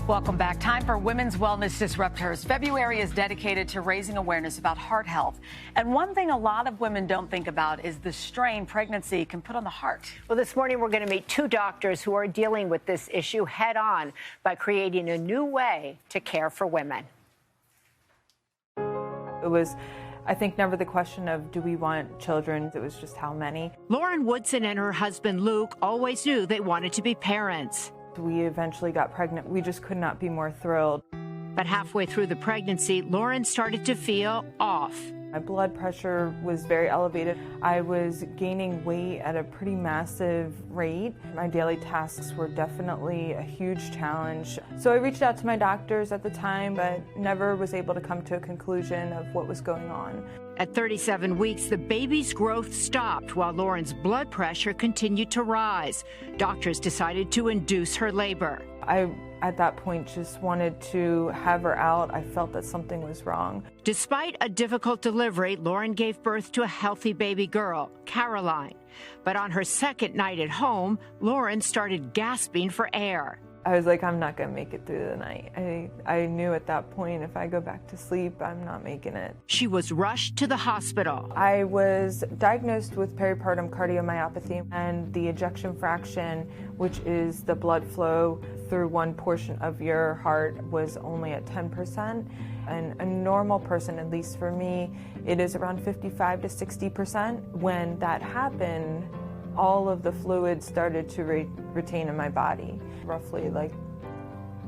Welcome back. Time for Women's Wellness Disruptors. February is dedicated to raising awareness about heart health. And one thing a lot of women don't think about is the strain pregnancy can put on the heart. Well, this morning we're going to meet two doctors who are dealing with this issue head on by creating a new way to care for women. It was, I think, never the question of do we want children, it was just how many. Lauren Woodson and her husband Luke always knew they wanted to be parents. We eventually got pregnant. We just could not be more thrilled. But halfway through the pregnancy, Lauren started to feel off. My blood pressure was very elevated. I was gaining weight at a pretty massive rate. My daily tasks were definitely a huge challenge. So I reached out to my doctors at the time, but never was able to come to a conclusion of what was going on. At 37 weeks, the baby's growth stopped while Lauren's blood pressure continued to rise. Doctors decided to induce her labor. I, at that point, just wanted to have her out. I felt that something was wrong. Despite a difficult delivery, Lauren gave birth to a healthy baby girl, Caroline. But on her second night at home, Lauren started gasping for air. I was like, I'm not going to make it through the night. I knew at that point if I go back to sleep, I'm not making it. She was rushed to the hospital. I was diagnosed with peripartum cardiomyopathy, and the ejection fraction, which is the blood flow through one portion of your heart, was only at 10%. And a normal person, at least for me, it is around 55 to 60%. When that happened, all of the fluid started to retain in my body. Roughly like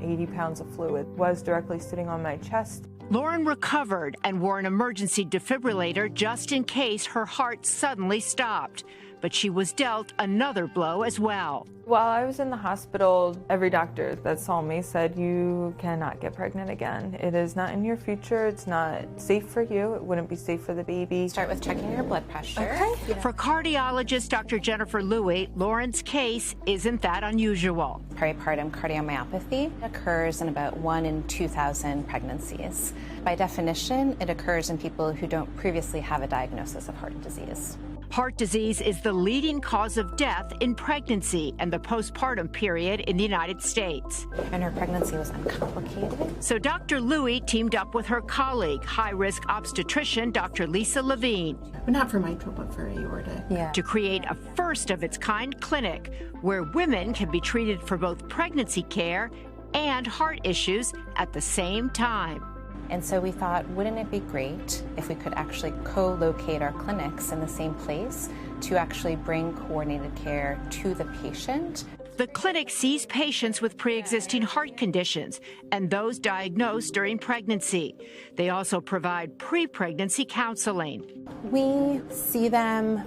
80 pounds of fluid was directly sitting on my chest. Lauren recovered and wore an emergency defibrillator just in case her heart suddenly stopped. But she was dealt another blow as well. While I was in the hospital, every doctor that saw me said, you cannot get pregnant again. It is not in your future. It's not safe for you. It wouldn't be safe for the baby. Start with checking your blood pressure. Okay. Yeah. For cardiologist Dr. Jennifer Louie, Lauren's case isn't that unusual. Peripartum cardiomyopathy occurs in about 1 in 2,000 pregnancies. By definition, it occurs in people who don't previously have a diagnosis of heart disease. Heart disease is the leading cause of death in pregnancy and the postpartum period in the United States. And her pregnancy was uncomplicated. So Dr. Louie teamed up with her colleague, high-risk obstetrician Dr. Lisa Levine. But not for mitral, but for aortic. Yeah. To create a first-of-its-kind clinic where women can be treated for both pregnancy care and heart issues at the same time. And so we thought, wouldn't it be great if we could actually co-locate our clinics in the same place to actually bring coordinated care to the patient? The clinic sees patients with pre-existing heart conditions and those diagnosed during pregnancy. They also provide pre-pregnancy counseling. We see them,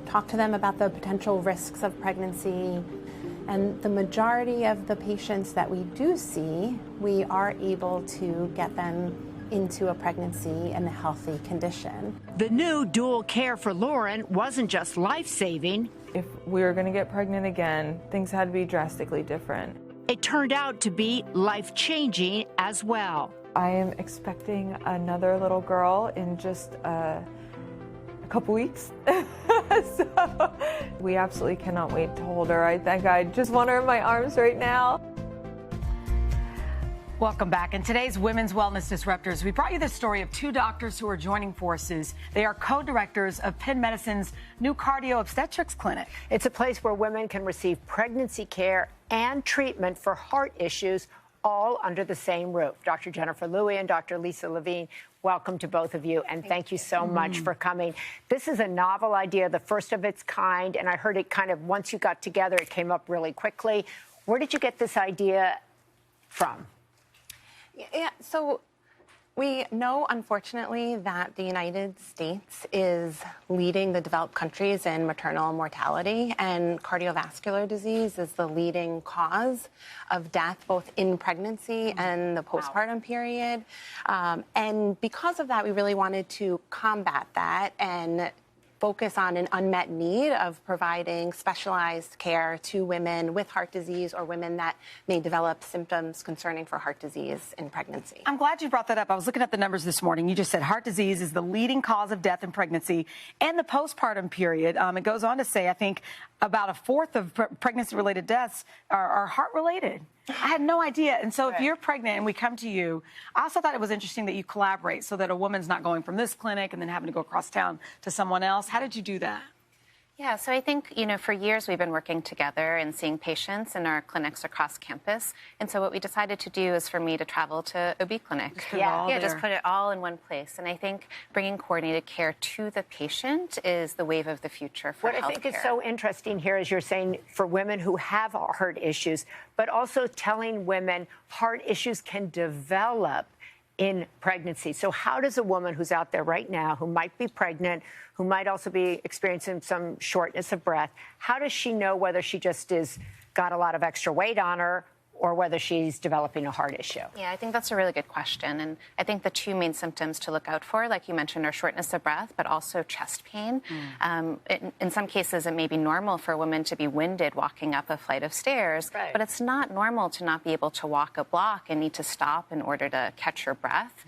talk to them about the potential risks of pregnancy. And the majority of the patients that we do see, we are able to get them into a pregnancy in a healthy condition. The new dual care for Lauren wasn't just life-saving. If we were going to get pregnant again, things had to be drastically different. It turned out to be life-changing as well. I am expecting another little girl in just a couple weeks. So we absolutely cannot wait to hold her. I think I just want her in my arms right now. Welcome back. In today's Women's Wellness Disruptors, we brought you the story of two doctors who are joining forces. They are co-directors of Penn Medicine's new cardio obstetrics clinic. It's a place where women can receive pregnancy care and treatment for heart issues all under the same roof. Dr. Jennifer Louie and Dr. Lisa Levine, welcome to both of you, and thank you so much for coming. This is a novel idea, the first of its kind, and I heard it kind of, once you got together, it came up really quickly. Where did you get this idea from? Yeah, so we know, unfortunately, that the United States is leading the developed countries in maternal mortality, and cardiovascular disease is the leading cause of death, both in pregnancy and the postpartum period. And because of that, we really wanted to combat that and focus on an unmet need of providing specialized care to women with heart disease or women that may develop symptoms concerning for heart disease in pregnancy. I'm glad you brought that up. I was looking at the numbers this morning. You just said heart disease is the leading cause of death in pregnancy and the postpartum period. It goes on to say, I think, about a fourth of pregnancy-related deaths are heart-related. I had no idea. And so if you're pregnant and we come to you, I also thought it was interesting that you collaborate so that a woman's not going from this clinic and then having to go across town to someone else. How did you do that? Yeah, so I think, for years we've been working together and seeing patients in our clinics across campus. And so what we decided to do is for me to travel to OB clinic. Just put it all in one place. And I think bringing coordinated care to the patient is the wave of the future for healthcare. What I think is so interesting here is you're saying for women who have heart issues, but also telling women heart issues can develop in pregnancy. So how does a woman who's out there right now, who might be pregnant, who might also be experiencing some shortness of breath, how does she know whether she just got a lot of extra weight on her or whether she's developing a heart issue? Yeah, I think that's a really good question. And I think the two main symptoms to look out for, like you mentioned, are shortness of breath, but also chest pain. In some cases, it may be normal for a woman to be winded walking up a flight of stairs, but it's not normal to not be able to walk a block and need to stop in order to catch your breath.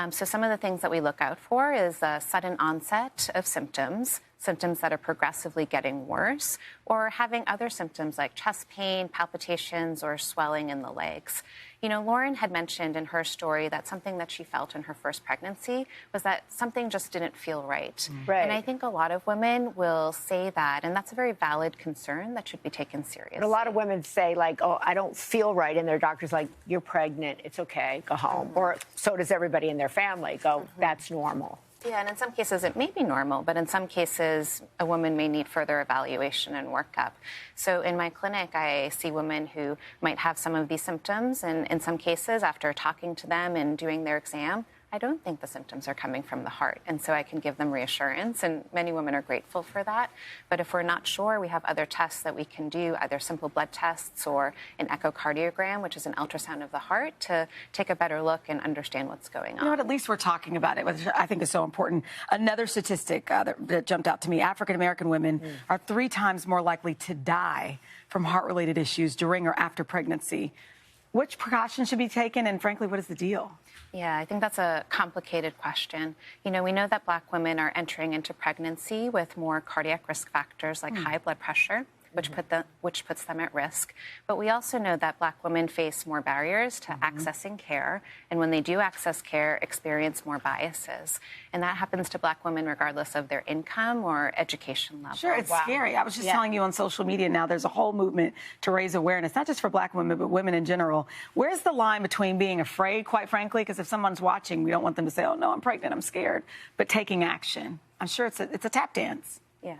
So some of the things that we look out for is a sudden onset of symptoms that are progressively getting worse, or having other symptoms like chest pain, palpitations, or swelling in the legs. Lauren had mentioned in her story that something that she felt in her first pregnancy was that something just didn't feel right. And I think a lot of women will say that, and that's a very valid concern that should be taken seriously. But a lot of women say, like, oh, I don't feel right, and their doctor's like, you're pregnant, it's okay, go home. Or so does everybody in their family, go, that's normal. Yeah, and in some cases it may be normal, but in some cases a woman may need further evaluation and workup. So in my clinic, I see women who might have some of these symptoms, and in some cases, after talking to them and doing their exam, I don't think the symptoms are coming from the heart. And so I can give them reassurance, and many women are grateful for that. But if we're not sure, we have other tests that we can do, either simple blood tests or an echocardiogram, which is an ultrasound of the heart, to take a better look and understand what's going on. At least we're talking about it, which I think is so important. Another statistic that jumped out to me, African-American women are 3 times more likely to die from heart-related issues during or after pregnancy. Which precautions should be taken, and frankly, what is the deal? Yeah, I think that's a complicated question. We know that Black women are entering into pregnancy with more cardiac risk factors like high blood pressure, which puts them at risk. But we also know that Black women face more barriers to accessing care, and when they do access care, experience more biases. And that happens to Black women regardless of their income or education level. Sure, it's scary. I was just telling you on social media now, there's a whole movement to raise awareness, not just for Black women, but women in general. Where's the line between being afraid, quite frankly, because if someone's watching, we don't want them to say, oh, no, I'm pregnant, I'm scared, but taking action? I'm sure it's a tap dance. Yeah.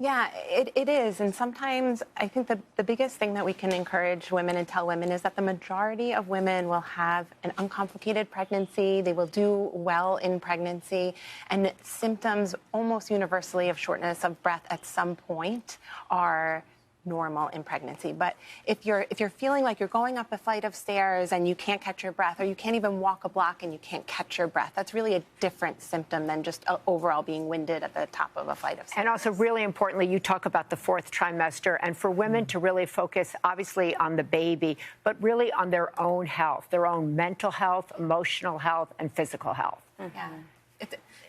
Yeah, it is. And sometimes I think the biggest thing that we can encourage women and tell women is that the majority of women will have an uncomplicated pregnancy. They will do well in pregnancy. And symptoms almost universally of shortness of breath at some point are normal in pregnancy. But if you're feeling like you're going up a flight of stairs and you can't catch your breath, or you can't even walk a block and you can't catch your breath, that's really a different symptom than just overall being winded at the top of a flight of stairs. And also, really importantly, you talk about the 4th trimester, and for women to really focus, obviously, on the baby, but really on their own health, their own mental health, emotional health, and physical health. Yeah.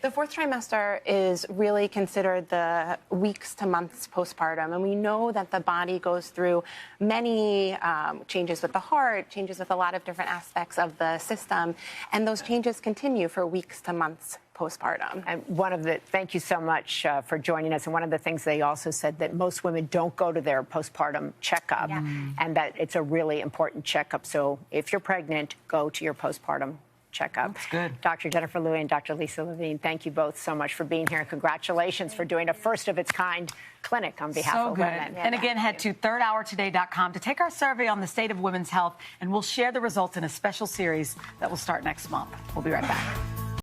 The 4th trimester is really considered the weeks to months postpartum, and we know that the body goes through many changes with the heart, changes with a lot of different aspects of the system, and those changes continue for weeks to months postpartum. And thank you so much for joining us. And one of the things they also said that most women don't go to their postpartum checkup, and that it's a really important checkup. So if you're pregnant, go to your postpartum checkup. That's good. Dr. Jennifer Louie and Dr. Lisa Levine, thank you both so much for being here. And congratulations for doing a first-of-its-kind clinic on behalf of women. And again, head to thirdhourtoday.com to take our survey on the state of women's health, and we'll share the results in a special series that will start next month. We'll be right back.